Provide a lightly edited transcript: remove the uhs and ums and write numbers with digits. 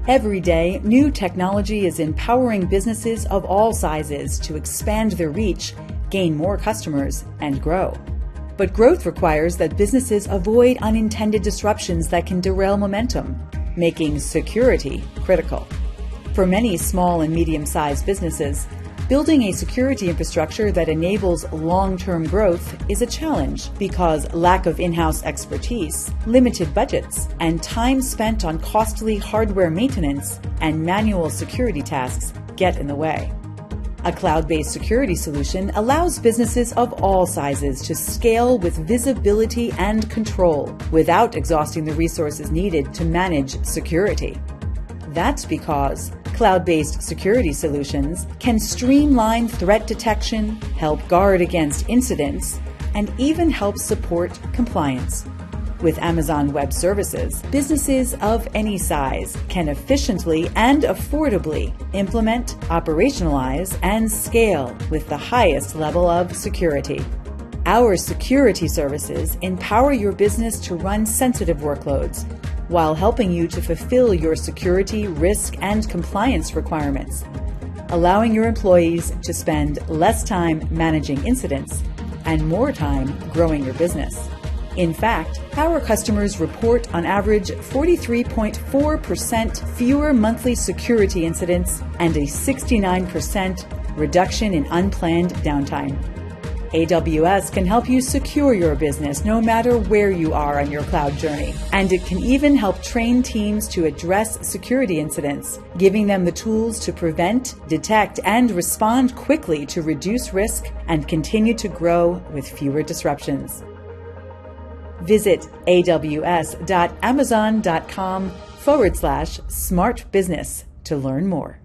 Every day, new technology is empowering businesses of all sizes to expand their reach, gain more customers, and grow. But growth requires that businesses avoid unintended disruptions that can derail momentum, making security critical. For many small and medium-sized businesses, building a security infrastructure that enables long-term growth is a challenge because lack of in-house expertise, limited budgets, and time spent on costly hardware maintenance and manual security tasks get in the way. A cloud-based security solution allows businesses of all sizes to scale with visibility and control without exhausting the resources needed to manage security. That's because cloud-based security solutions can streamline threat detection, help guard against incidents, and even help support compliance. With Amazon Web Services, businesses of any size can efficiently and affordably implement, operationalize, and scale with the highest level of security. Our security services empower your business to run sensitive workloads while helping you to fulfill your security, risk, and compliance requirements, allowing your employees to spend less time managing incidents and more time growing your business. In fact, our customers report on average 43.4% fewer monthly security incidents and a 69% reduction in unplanned downtime. AWS can help you secure your business no matter where you are on your cloud journey, and it can even help train teams to address security incidents, giving them the tools to prevent, detect, and respond quickly to reduce risk and continue to grow with fewer disruptions. Visit aws.amazon.com/smart business to learn more.